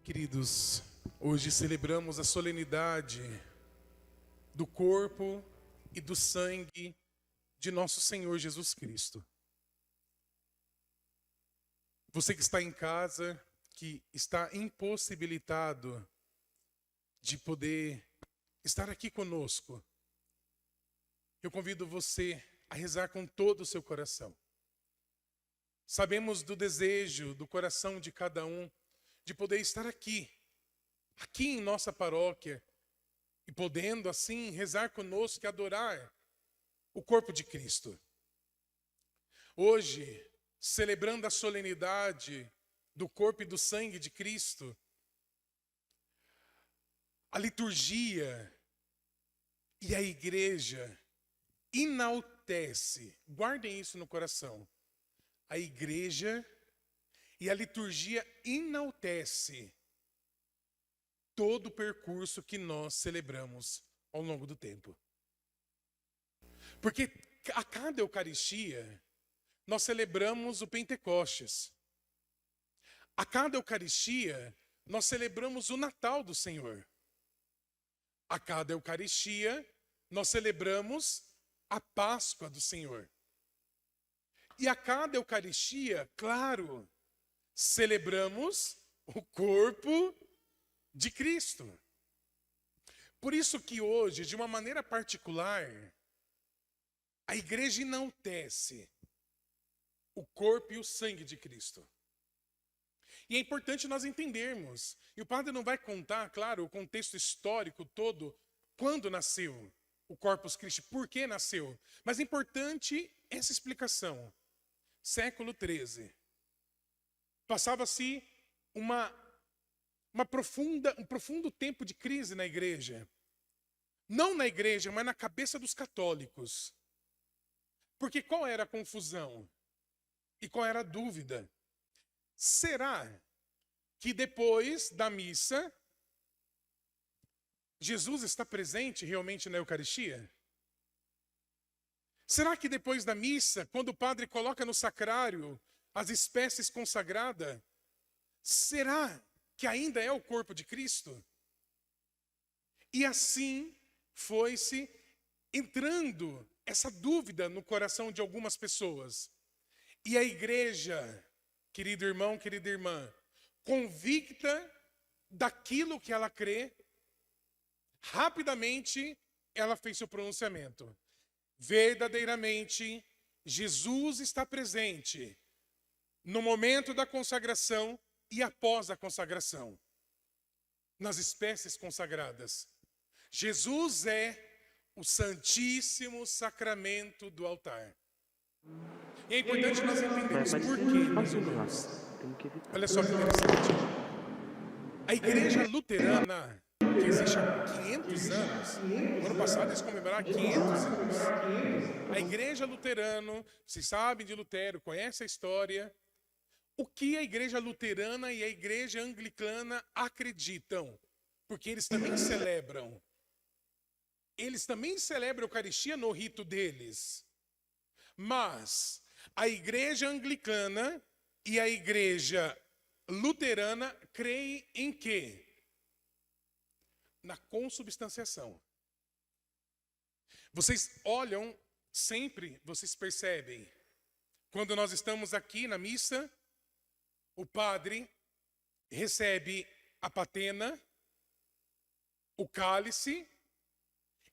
Queridos, hoje celebramos a solenidade do corpo e do sangue de nosso Senhor Jesus Cristo. Você que está em casa, que está impossibilitado de poder estar aqui conosco, eu convido você a rezar com todo o seu coração. Sabemos do desejo do coração de cada um de poder estar aqui em nossa paróquia, e podendo assim rezar conosco e adorar o corpo de Cristo. Hoje, celebrando a solenidade do corpo e do sangue de Cristo, a liturgia e a igreja enaltece, guardem isso no coração, a igreja e a liturgia enaltece todo o percurso que nós celebramos ao longo do tempo. Porque a cada Eucaristia, nós celebramos o Pentecostes. A cada Eucaristia, nós celebramos o Natal do Senhor. A cada Eucaristia, nós celebramos a Páscoa do Senhor. E a cada Eucaristia, claro, celebramos o corpo de Cristo. Por isso que hoje, de uma maneira particular, a igreja enaltece o corpo e o sangue de Cristo. E é importante nós entendermos, e o padre não vai contar, claro, o contexto histórico todo, quando nasceu o Corpus Christi, por que nasceu, mas é importante essa explicação. Século XIII. Passava-se um profundo tempo de crise na igreja. Não na igreja, mas na cabeça dos católicos. Porque qual era a confusão? E qual era a dúvida? Será que depois da missa, Jesus está presente realmente na Eucaristia? Será que depois da missa, quando o padre coloca no sacrário as espécies consagradas, será que ainda é o corpo de Cristo? E assim foi-se entrando essa dúvida no coração de algumas pessoas. E a igreja, querido irmão, querida irmã, convicta daquilo que ela crê, rapidamente ela fez seu pronunciamento. Verdadeiramente, Jesus está presente no momento da consagração e após a consagração, nas espécies consagradas. Jesus é o Santíssimo Sacramento do altar. E é importante nós entendermos por quê, meus irmãos. Olha só que interessante. A igreja luterana, que existe há 500 anos, no ano passado eles comemoraram 500 anos. A igreja luterana, vocês sabem de Lutero, conhecem a história. O que a igreja luterana e a igreja anglicana acreditam? Porque eles também celebram. Eles também celebram a Eucaristia no rito deles. Mas a igreja anglicana e a igreja luterana creem em quê? Na consubstanciação. Vocês olham sempre, vocês percebem, quando nós estamos aqui na missa, o padre recebe a patena, o cálice,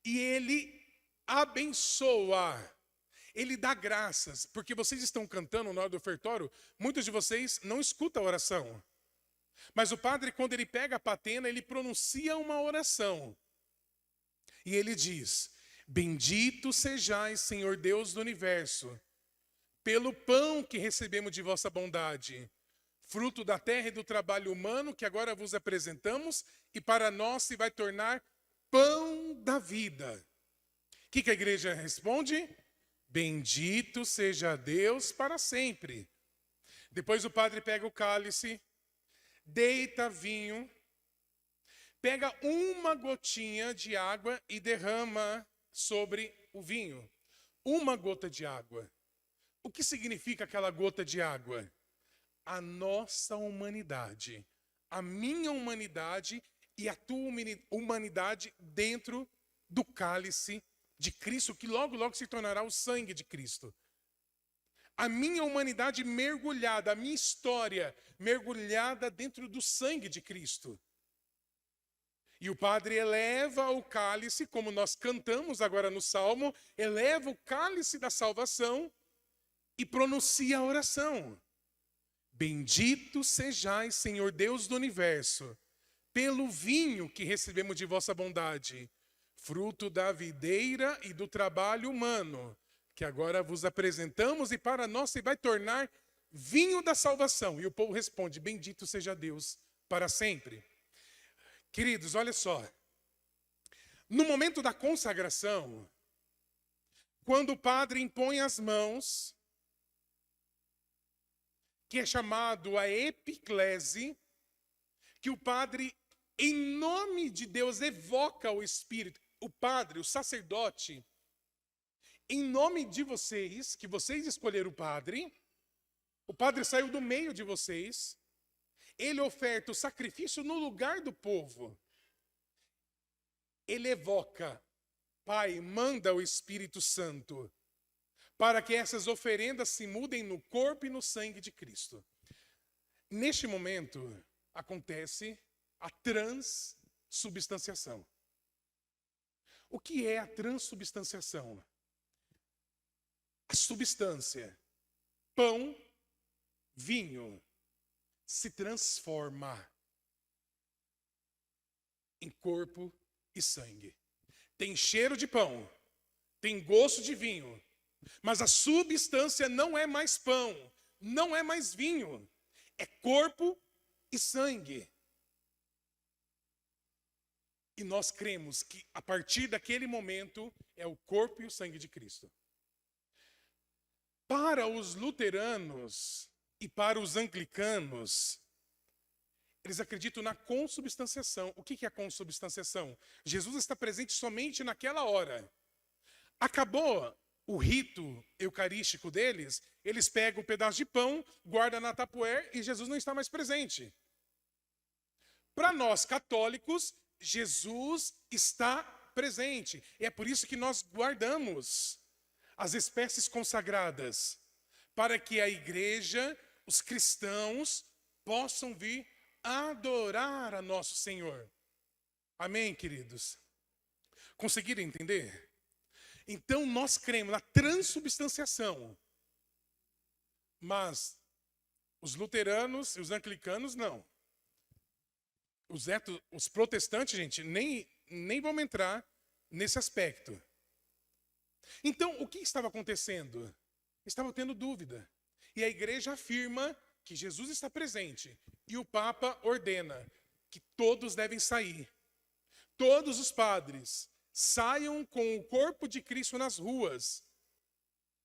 e ele abençoa, ele dá graças, porque vocês estão cantando na hora do ofertório, muitos de vocês não escutam a oração. Mas o padre, quando ele pega a patena, ele pronuncia uma oração. E ele diz: bendito sejais, Senhor Deus do universo, pelo pão que recebemos de vossa bondade, fruto da terra e do trabalho humano que agora vos apresentamos, e para nós se vai tornar pão da vida. O que a igreja responde? Bendito seja Deus para sempre. Depois o padre pega o cálice, deita vinho, pega uma gotinha de água e derrama sobre o vinho. Uma gota de água. O que significa aquela gota de água? A nossa humanidade, a minha humanidade e a tua humanidade dentro do cálice de Cristo, que logo, logo se tornará o sangue de Cristo. A minha humanidade mergulhada, a minha história mergulhada dentro do sangue de Cristo. E o padre eleva o cálice, como nós cantamos agora no Salmo, eleva o cálice da salvação e pronuncia a oração. Bendito sejais, Senhor Deus do universo, pelo vinho que recebemos de vossa bondade, fruto da videira e do trabalho humano, que agora vos apresentamos e para nós se vai tornar vinho da salvação. E o povo responde, bendito seja Deus para sempre. Queridos, olha só. No momento da consagração, quando o padre impõe as mãos, que é chamado a epiclese, que o padre, em nome de Deus, evoca o Espírito. O padre, o sacerdote, em nome de vocês, que vocês escolheram o padre saiu do meio de vocês, ele oferta o sacrifício no lugar do povo. Ele evoca, Pai, manda o Espírito Santo, para que essas oferendas se mudem no corpo e no sangue de Cristo. Neste momento, acontece a transubstanciação. O que é a transubstanciação? A substância, pão, vinho, se transforma em corpo e sangue. Tem cheiro de pão, tem gosto de vinho, mas a substância não é mais pão, não é mais vinho, é corpo e sangue. E nós cremos que a partir daquele momento é o corpo e o sangue de Cristo. Para os luteranos e para os anglicanos, eles acreditam na consubstanciação. O que é a consubstanciação? Jesus está presente somente naquela hora. Acabou o rito eucarístico deles, eles pegam um pedaço de pão, guardam na tapuér e Jesus não está mais presente. Para nós católicos, Jesus está presente. E é por isso que nós guardamos as espécies consagradas, para que a igreja, os cristãos, possam vir adorar a nosso Senhor. Amém, queridos? Conseguiram entender? Então nós cremos na transubstanciação. Mas os luteranos e os anglicanos não. Os protestantes, gente, nem vamos entrar nesse aspecto. Então, o que estava acontecendo? Estava tendo dúvida. E a igreja afirma que Jesus está presente. E o Papa ordena que todos devem sair. Todos os padres saiam com o corpo de Cristo nas ruas,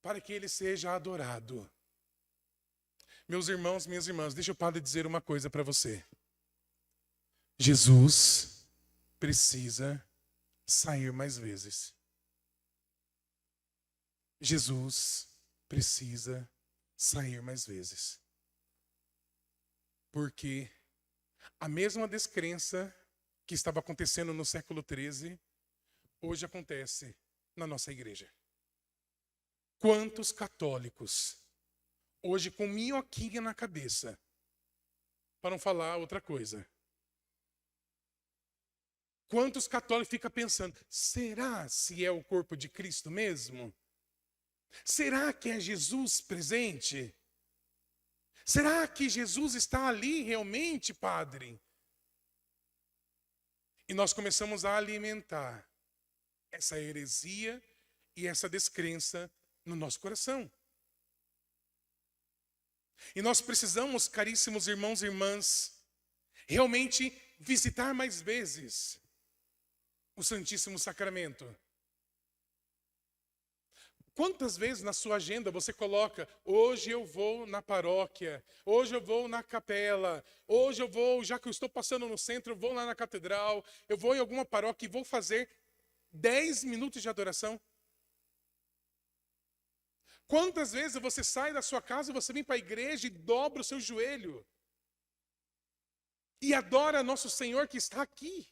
para que ele seja adorado. Meus irmãos, minhas irmãs, deixa o padre dizer uma coisa para você. Jesus precisa sair mais vezes. Jesus precisa sair mais vezes. Porque a mesma descrença que estava acontecendo no século XIII, hoje acontece na nossa igreja. Quantos católicos, hoje com minhoquinha na cabeça, para não falar outra coisa. Quantos católicos ficam pensando, será se é o corpo de Cristo mesmo? Será que é Jesus presente? Será que Jesus está ali realmente, padre? E nós começamos a alimentar essa heresia e essa descrença no nosso coração. E nós precisamos, caríssimos irmãos e irmãs, realmente visitar mais vezes o Santíssimo Sacramento. Quantas vezes na sua agenda você coloca, hoje eu vou na paróquia, hoje eu vou na capela, hoje eu vou, já que eu estou passando no centro, eu vou lá na catedral, eu vou em alguma paróquia e vou fazer 10 minutos de adoração? Quantas vezes você sai da sua casa, você vem para a igreja e dobra o seu joelho? e adora nosso Senhor que está aqui.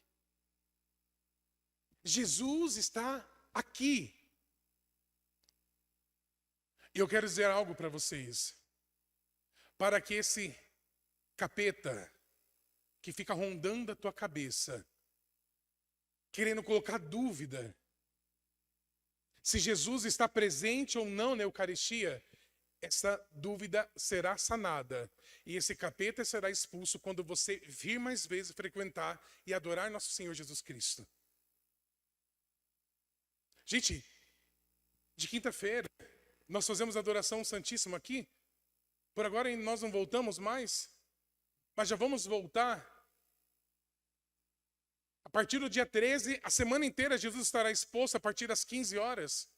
Jesus está aqui. E eu quero dizer algo para vocês. Para que esse capeta que fica rondando a tua cabeça, querendo colocar dúvida se Jesus está presente ou não na Eucaristia, essa dúvida será sanada. E esse capeta será expulso quando você vir mais vezes frequentar e adorar nosso Senhor Jesus Cristo. Gente, de quinta-feira, nós fazemos adoração santíssima aqui. Por agora nós não voltamos mais, mas já vamos voltar. A partir do dia 13, a semana inteira Jesus estará exposto a partir das 15 horas.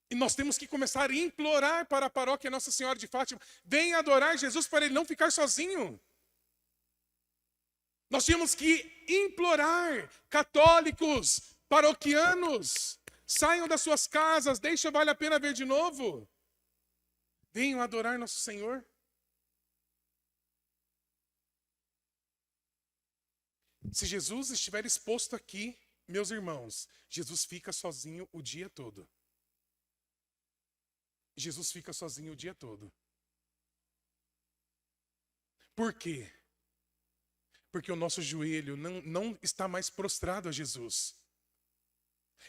E nós temos que começar a implorar para a paróquia Nossa Senhora de Fátima. Venha adorar Jesus para ele não ficar sozinho. Nós temos que implorar, católicos, paroquianos, saiam das suas casas, deixa vale a pena ver de novo. Venham adorar nosso Senhor. Se Jesus estiver exposto aqui, meus irmãos, Jesus fica sozinho o dia todo. Jesus fica sozinho o dia todo. Por quê? Porque o nosso joelho não está mais prostrado a Jesus.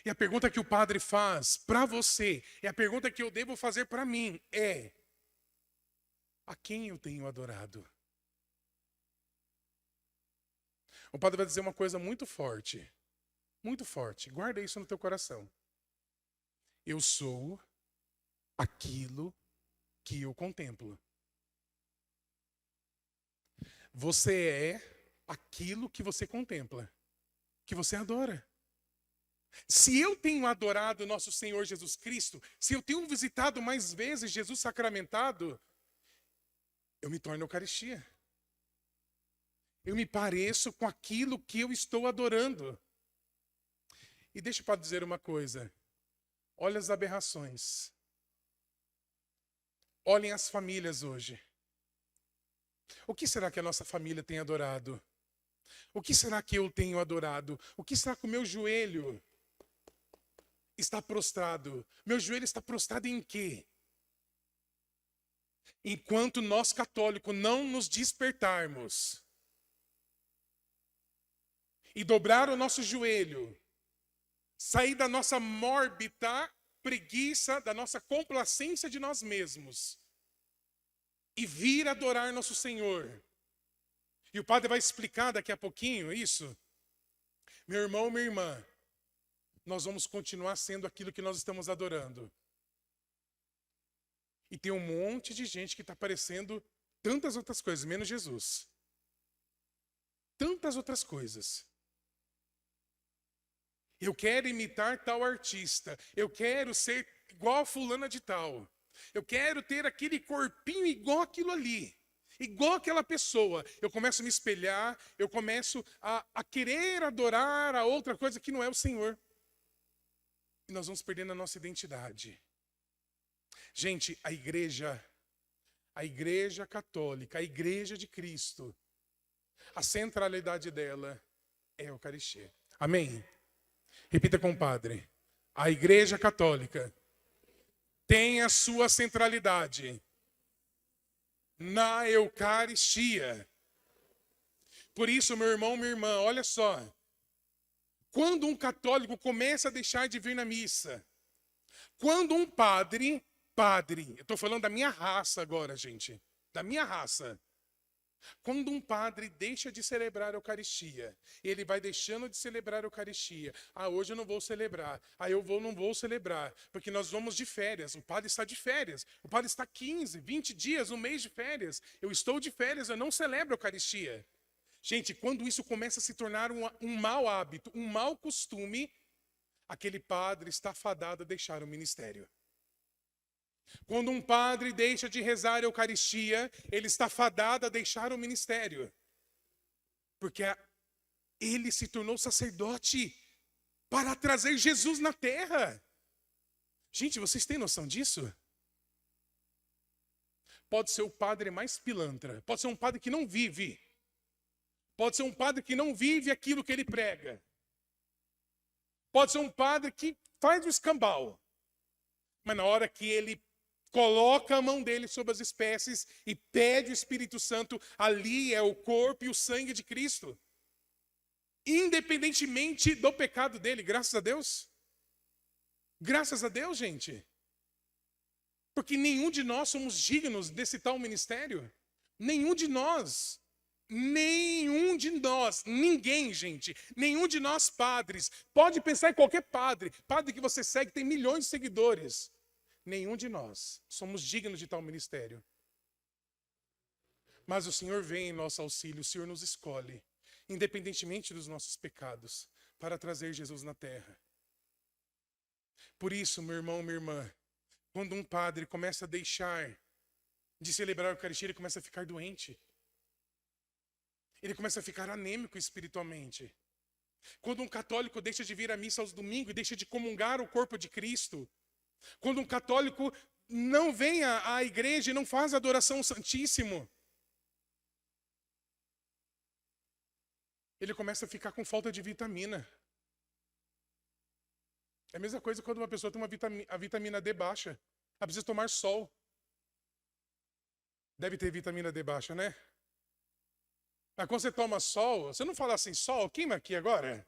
E a pergunta que o padre faz para você, e a pergunta que eu devo fazer para mim é: a quem eu tenho adorado? O padre vai dizer uma coisa muito forte, guarda isso no teu coração. Eu sou aquilo que eu contemplo. Você é aquilo que você contempla, que você adora. Se eu tenho adorado nosso Senhor Jesus Cristo, se eu tenho visitado mais vezes Jesus sacramentado, eu me torno Eucaristia. Eu me pareço com aquilo que eu estou adorando. E deixa eu dizer uma coisa. Olha as aberrações. Olhem as famílias hoje. O que será que a nossa família tem adorado? O que será que eu tenho adorado? O que será que o meu joelho está prostrado? Meu joelho está prostrado em quê? Enquanto nós católicos não nos despertarmos e dobrar o nosso joelho, sair da nossa mórbida preguiça, da nossa complacência de nós mesmos e vir adorar nosso Senhor. E o padre vai explicar daqui a pouquinho isso. Meu irmão, minha irmã, nós vamos continuar sendo aquilo que nós estamos adorando. E tem um monte de gente que está parecendo tantas outras coisas, menos Jesus. Tantas outras coisas. Eu quero imitar tal artista. Eu quero ser igual a fulana de tal. Eu quero ter aquele corpinho igual aquilo ali. Igual aquela pessoa. Eu começo a me espelhar. Eu começo a querer adorar a outra coisa que não é o Senhor. E nós vamos perdendo a nossa identidade. Gente, a igreja católica, a igreja de Cristo, a centralidade dela é a Eucaristia. Amém? Repita com o padre. A igreja católica tem a sua centralidade na Eucaristia. Por isso, meu irmão, minha irmã, olha só. Quando um católico começa a deixar de vir na missa, quando um padre, eu estou falando da minha raça agora, gente, da minha raça. Quando um padre deixa de celebrar a Eucaristia, ele vai deixando de celebrar a Eucaristia. Hoje eu não vou celebrar. Não vou celebrar, porque nós vamos de férias. O padre está de férias. O padre está 15, 20 dias, um mês de férias. Eu estou de férias, eu não celebro a Eucaristia. Gente, quando isso começa a se tornar um mau hábito, um mau costume, aquele padre está fadado a deixar o ministério. Quando um padre deixa de rezar a Eucaristia, ele está fadado a deixar o ministério. Porque ele se tornou sacerdote para trazer Jesus na terra. Gente, vocês têm noção disso? Pode ser o padre mais pilantra, pode ser um padre que não vive, Pode ser um padre que não vive aquilo que ele prega. Pode ser um padre que faz o escambau. Mas na hora que ele coloca a mão dele sobre as espécies e pede o Espírito Santo, ali é o corpo e o sangue de Cristo. Independentemente do pecado dele, graças a Deus. Graças a Deus, gente. Porque nenhum de nós somos dignos desse tal ministério. Nenhum de nós. Nenhum de nós. Ninguém, gente. Nenhum de nós padres. Pode pensar em qualquer padre. Padre que você segue tem milhões de seguidores. Nenhum de nós somos dignos de tal ministério. Mas o Senhor vem em nosso auxílio. O Senhor nos escolhe, independentemente dos nossos pecados, para trazer Jesus na terra. Por isso, meu irmão, minha irmã, quando um padre começa a deixar de celebrar a Eucaristia, ele começa a ficar doente. Ele começa a ficar anêmico espiritualmente. Quando um católico deixa de vir à missa aos domingos e deixa de comungar o corpo de Cristo. Quando um católico não vem à igreja e não faz a adoração ao Santíssimo. Ele começa a ficar com falta de vitamina. É a mesma coisa quando uma pessoa tem a vitamina D baixa. Ela precisa tomar sol. Deve ter vitamina D baixa, né? Mas quando você toma sol, você não fala assim, sol, queima aqui agora.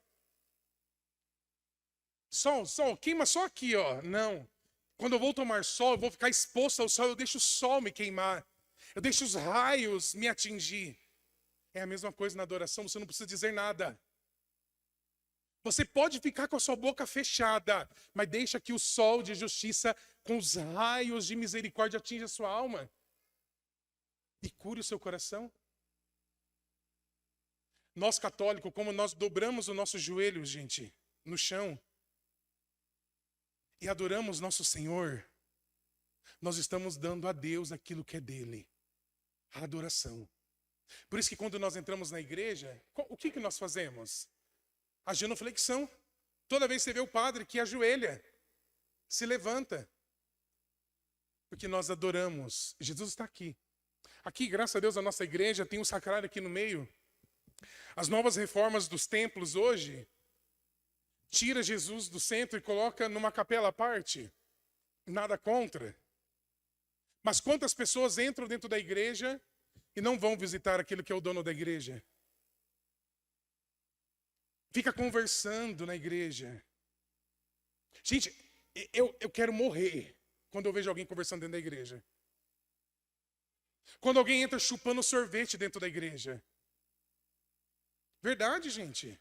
Sol, queima só aqui, ó. Não. Quando eu vou tomar sol, eu vou ficar exposto ao sol, eu deixo o sol me queimar. Eu deixo os raios me atingir. É a mesma coisa na adoração, você não precisa dizer nada. Você pode ficar com a sua boca fechada, mas deixa que o sol de justiça com os raios de misericórdia atinja a sua alma. E cure o seu coração. Nós católicos, como nós dobramos o nosso joelho, gente, no chão, e adoramos nosso Senhor, nós estamos dando a Deus aquilo que é dele, a adoração. Por isso que quando nós entramos na igreja, o que nós fazemos? A genuflexão. Toda vez que você vê o padre que ajoelha, se levanta. Porque nós adoramos. Jesus está aqui. Aqui, graças a Deus, a nossa igreja tem um sacrário aqui no meio. As novas reformas dos templos hoje tira Jesus do centro e coloca numa capela à parte. Nada contra. Mas quantas pessoas entram dentro da igreja e não vão visitar aquele que é o dono da igreja? Fica conversando na igreja. Gente, eu quero morrer quando eu vejo alguém conversando dentro da igreja. Quando alguém entra chupando sorvete dentro da igreja. Verdade, gente.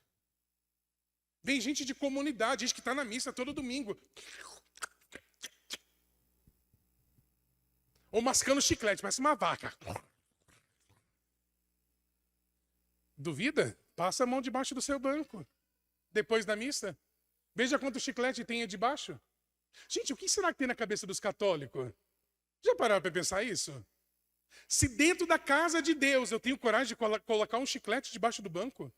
Vem gente de comunidade, gente que está na missa todo domingo. Ou mascando chiclete, parece uma vaca. Duvida? Passa a mão debaixo do seu banco. Depois da missa. Veja quanto chiclete tem aí debaixo. Gente, o que será que tem na cabeça dos católicos? Já pararam para pensar isso? Se dentro da casa de Deus eu tenho coragem de colocar um chiclete debaixo do banco,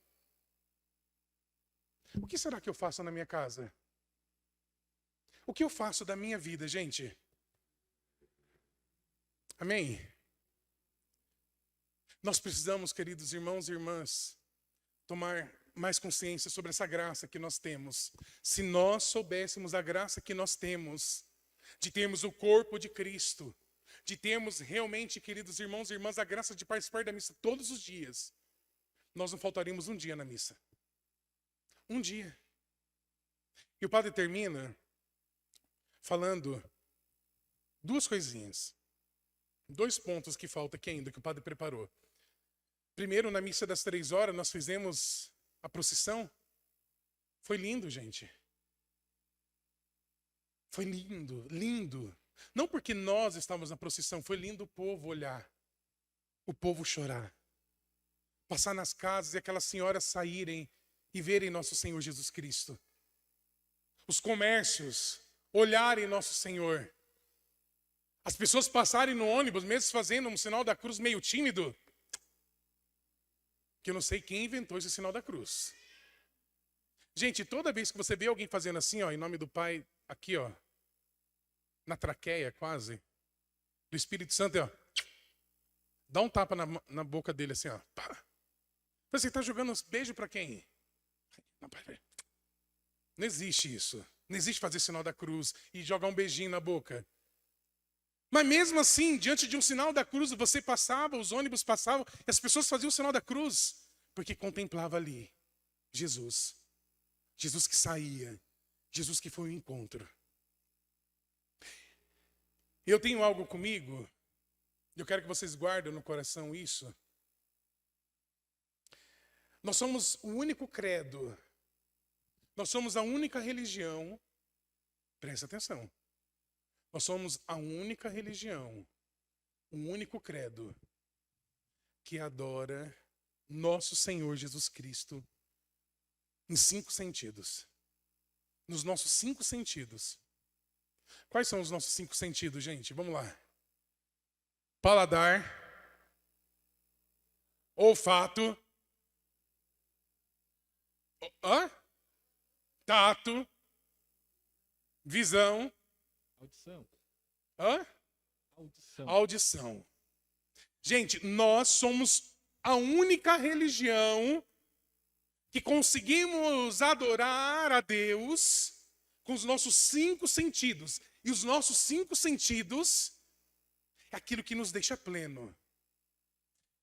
o que será que eu faço na minha casa? O que eu faço da minha vida, gente? Amém? Nós precisamos, queridos irmãos e irmãs, tomar mais consciência sobre essa graça que nós temos. Se nós soubéssemos a graça que nós temos, de termos o corpo de Cristo, de termos realmente, queridos irmãos e irmãs, a graça de participar da missa todos os dias, nós não faltaríamos um dia na missa. Um dia. E o padre termina falando duas coisinhas. 2 pontos que falta aqui ainda, que o padre preparou. Primeiro, na missa das 3 horas, nós fizemos a procissão. Foi lindo, gente. Foi lindo, lindo. Não porque nós estávamos na procissão, foi lindo o povo olhar. O povo chorar. Passar nas casas e aquelas senhoras saírem e verem nosso Senhor Jesus Cristo. Os comércios olharem nosso Senhor. As pessoas passarem no ônibus, mesmo fazendo um sinal da cruz meio tímido. Que eu não sei quem inventou esse sinal da cruz. Gente, toda vez que você vê alguém fazendo assim, ó, em nome do Pai, aqui, ó, na traqueia quase, do Espírito Santo, ó, dá um tapa na boca dele assim, ó. Pá. Você está jogando beijo para quem? Não existe isso. Não existe fazer sinal da cruz e jogar um beijinho na boca. Mas mesmo assim, diante de um sinal da cruz, você passava, os ônibus passavam, e as pessoas faziam o sinal da cruz, porque contemplava ali Jesus. Jesus que saía, Jesus que foi ao encontro. Eu tenho algo comigo, eu quero que vocês guardem no coração isso. Nós somos o único credo, nós somos a única religião, presta atenção, nós somos a única religião, o único credo que adora nosso Senhor Jesus Cristo em 5 sentidos. Nos nossos 5 sentidos. Quais são os nossos 5 sentidos, gente? Vamos lá. Paladar, olfato, tato, visão, audição. Gente, nós somos a única religião que conseguimos adorar a Deus com os nossos 5 sentidos. E os nossos 5 sentidos é aquilo que nos deixa pleno.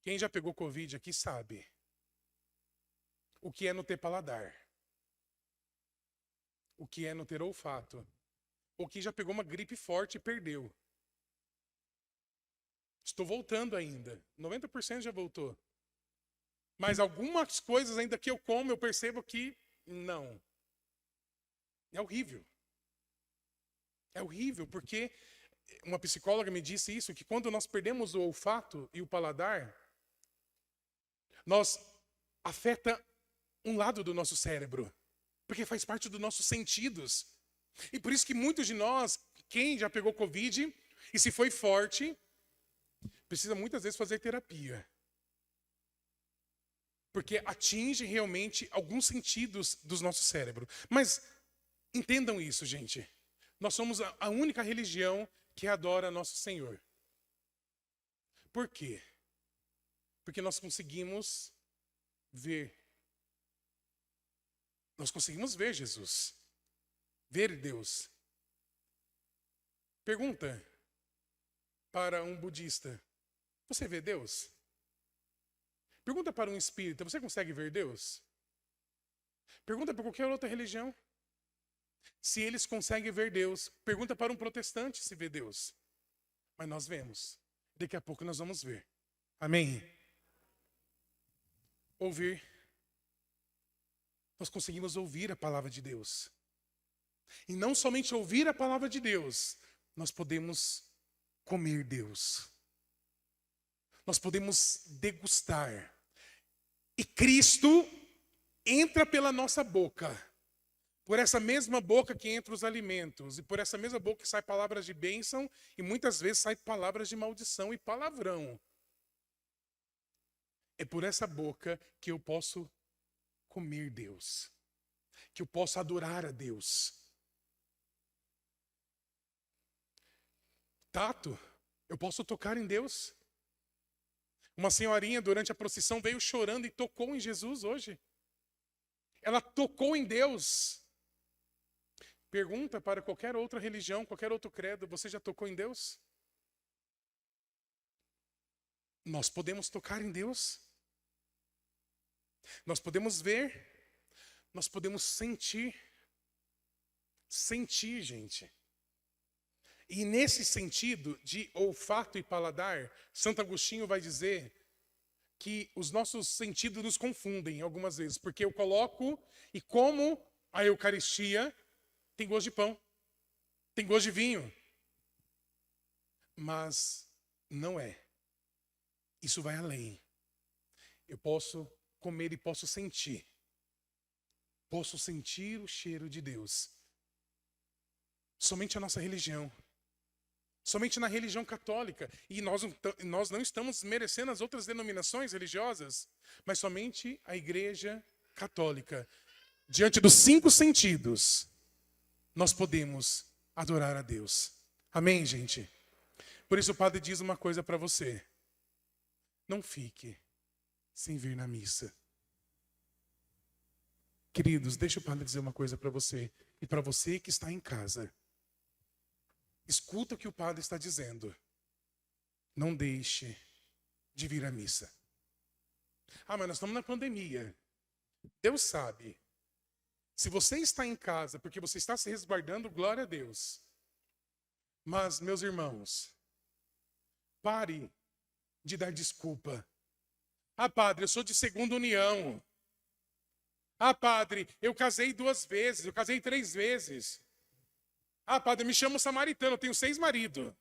Quem já pegou Covid aqui sabe o que é não ter paladar, o que é não ter olfato, ou quem já pegou uma gripe forte e perdeu. Estou voltando ainda, 90% já voltou. Mas algumas coisas ainda que eu como, eu percebo que não. É horrível. É horrível, porque uma psicóloga me disse isso, que quando nós perdemos o olfato e o paladar, nós afeta um lado do nosso cérebro, porque faz parte dos nossos sentidos. E por isso que muitos de nós, quem já pegou Covid, e se foi forte, precisa muitas vezes fazer terapia. Porque atinge realmente alguns sentidos do nosso cérebro. Mas entendam isso, gente. Nós somos a única religião que adora nosso Senhor. Por quê? Porque nós conseguimos ver. Nós conseguimos ver Jesus. Ver Deus. Pergunta para um budista: você vê Deus? Pergunta para um espírita: você consegue ver Deus? Pergunta para qualquer outra religião se eles conseguem ver Deus. Pergunta para um protestante se vê Deus. Mas nós vemos. Daqui a pouco nós vamos ver. Amém? Ouvir. Nós conseguimos ouvir a palavra de Deus. E não somente ouvir a palavra de Deus, nós podemos comer Deus. Nós podemos degustar. E Cristo entra pela nossa boca. Por essa mesma boca que entra os alimentos. E por essa mesma boca que sai palavras de bênção. E muitas vezes sai palavras de maldição e palavrão. É por essa boca que eu posso comer Deus. Que eu posso adorar a Deus. Tato, eu posso tocar em Deus. Uma senhorinha durante a procissão veio chorando e tocou em Jesus hoje. Ela tocou em Deus. Pergunta para qualquer outra religião, qualquer outro credo: você já tocou em Deus? Nós podemos tocar em Deus. Nós podemos ver. Nós podemos sentir. Sentir, gente. E nesse sentido de olfato e paladar, Santo Agostinho vai dizer que os nossos sentidos nos confundem algumas vezes. Porque eu coloco e como a Eucaristia, tem gosto de pão, tem gosto de vinho. Mas não é. Isso vai além. Eu posso comer e posso sentir. Posso sentir o cheiro de Deus. Somente a nossa religião. Somente na religião católica. E nós não estamos merecendo as outras denominações religiosas, mas somente a Igreja Católica. Diante dos 5 sentidos, nós podemos adorar a Deus. Amém, gente? Por isso o padre diz uma coisa para você: não fique sem vir na missa. Queridos, deixa o padre dizer uma coisa para você. E para você que está em casa. Escuta o que o padre está dizendo. Não deixe de vir à missa. Ah, mas nós estamos na pandemia. Deus sabe. Se você está em casa porque você está se resguardando, glória a Deus. Mas, meus irmãos, pare de dar desculpa. Ah, padre, eu sou de segunda união. Ah, padre, eu casei 2 vezes, eu casei 3 vezes. Ah, padre, me chamo samaritano, eu tenho 6 maridos.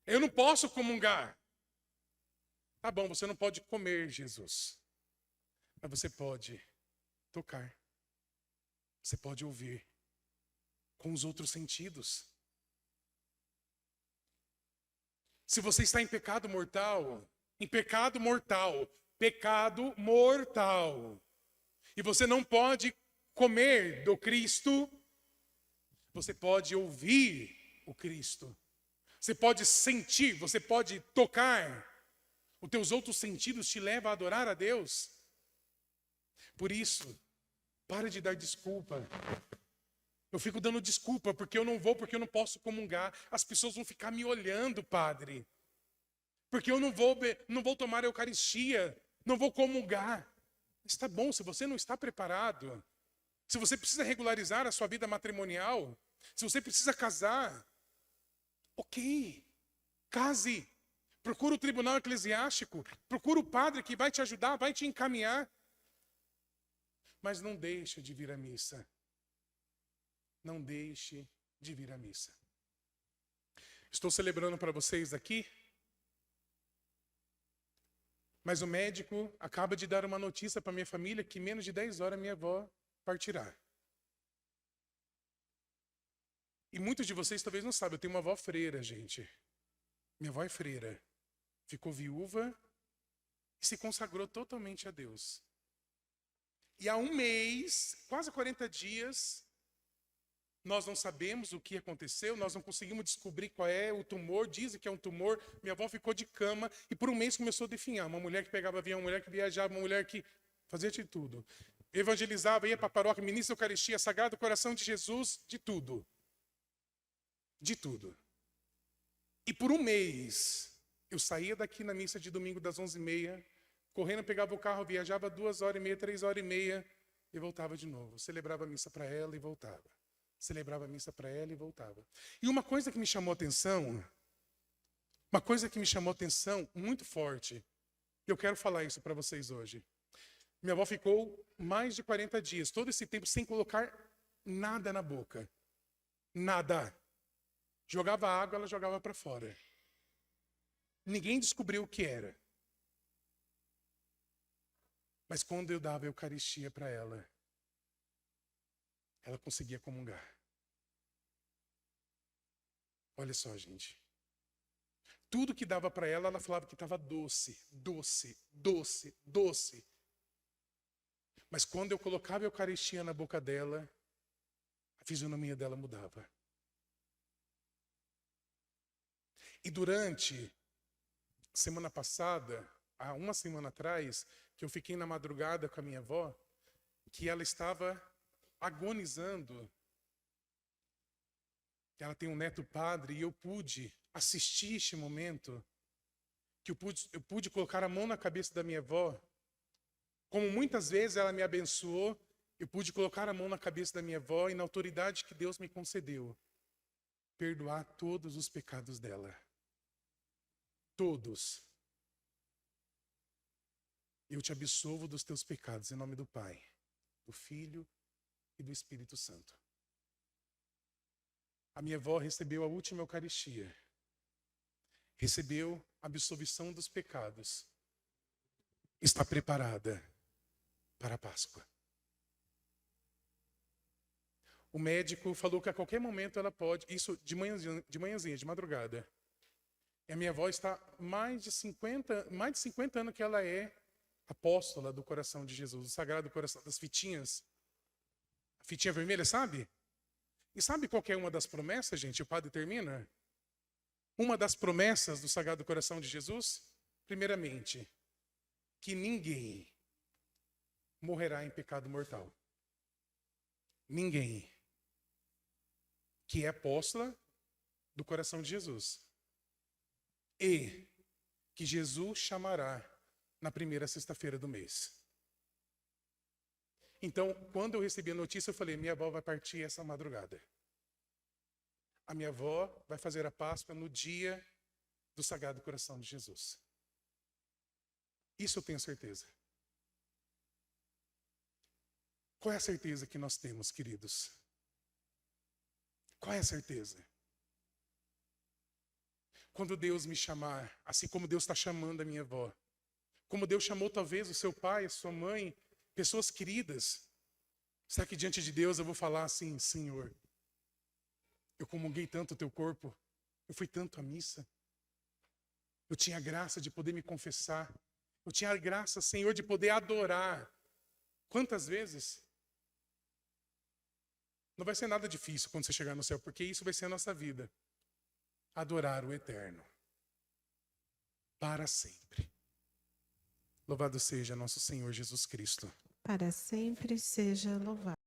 Eu não posso comungar. Tá bom, você não pode comer, Jesus. Mas você pode tocar. Você pode ouvir com os outros sentidos. Se você está em pecado mortal, pecado mortal, e você não pode comer do Cristo, você pode ouvir o Cristo. Você pode sentir, você pode tocar. Os teus outros sentidos te levam a adorar a Deus. Por isso, pare de dar desculpa. Eu fico dando desculpa porque eu não vou, porque eu não posso comungar. As pessoas vão ficar me olhando, padre. Porque eu não vou tomar a Eucaristia, não vou comungar. Está bom, se você não está preparado, se você precisa regularizar a sua vida matrimonial, se você precisa casar, ok, case. Procura o tribunal eclesiástico, procura o padre que vai te ajudar, vai te encaminhar. Mas não deixe de vir à missa. Não deixe de vir à missa. Estou celebrando para vocês aqui, mas o médico acaba de dar uma notícia para minha família que em menos de 10 horas minha avó partirá. E muitos de vocês talvez não sabem, eu tenho uma avó freira, gente. Minha avó é freira. Ficou viúva e se consagrou totalmente a Deus. E há 1 mês, quase 40 dias, nós não sabemos o que aconteceu, nós não conseguimos descobrir qual é o tumor, dizem que é um tumor. Minha avó ficou de cama e por 1 mês começou a definhar. Uma mulher que pegava avião, uma mulher que viajava, uma mulher que fazia de tudo. Evangelizava, ia para a paróquia, ministra a Eucaristia, Sagrado Coração de Jesus, de tudo. De tudo. E por 1 mês, eu saía daqui na missa de domingo das 11h30, correndo, pegava o carro, viajava 2h30, 3h30 e voltava de novo. Celebrava a missa para ela e voltava. Celebrava a missa para ela e voltava. E uma coisa que me chamou a atenção, muito forte, eu quero falar isso para vocês hoje. Minha avó ficou mais de 40 dias, todo esse tempo sem colocar nada na boca. Nada. Jogava água, ela jogava para fora. Ninguém descobriu o que era. Mas quando eu dava a Eucaristia para ela conseguia comungar. Olha só, gente. Tudo que dava para ela falava que estava doce, doce, doce, doce. Mas quando eu colocava a Eucaristia na boca dela, a fisionomia dela mudava. E durante semana passada, há 1 semana atrás, que eu fiquei na madrugada com a minha avó, que ela estava agonizando. Ela tem um neto padre e eu pude assistir este momento, que eu pude colocar a mão na cabeça da minha avó. Como muitas vezes ela me abençoou, eu pude colocar a mão na cabeça da minha avó e na autoridade que Deus me concedeu, perdoar todos os pecados dela. Todos. Eu te absolvo dos teus pecados em nome do Pai, do Filho e do Espírito Santo. A minha avó recebeu a última Eucaristia. Recebeu a absolvição dos pecados. Está preparada para a Páscoa. O médico falou que a qualquer momento ela pode, isso de manhãzinha, de madrugada. E a minha avó está mais de 50 anos que ela é apóstola do coração de Jesus, do Sagrado Coração, das fitinhas. A fitinha vermelha, sabe? E sabe qual que é uma das promessas, gente? O padre termina. Uma das promessas do Sagrado Coração de Jesus, primeiramente, que ninguém morrerá em pecado mortal. Ninguém que é apóstola do coração de Jesus e que Jesus chamará na primeira sexta-feira do mês. Então, quando eu recebi a notícia, eu falei, minha avó vai partir essa madrugada. A minha avó vai fazer a Páscoa no dia do Sagrado Coração de Jesus. Isso eu tenho certeza. Qual é a certeza que nós temos, queridos? Qual é a certeza? Quando Deus me chamar, assim como Deus está chamando a minha avó, como Deus chamou talvez o seu pai, a sua mãe, pessoas queridas, será que diante de Deus eu vou falar assim, Senhor, eu comunguei tanto o teu corpo, eu fui tanto à missa, eu tinha a graça de poder me confessar, eu tinha a graça, Senhor, de poder adorar. Quantas vezes? Não vai ser nada difícil quando você chegar no céu, porque isso vai ser a nossa vida. Adorar o Eterno. Para sempre. Louvado seja nosso Senhor Jesus Cristo. Para sempre seja louvado.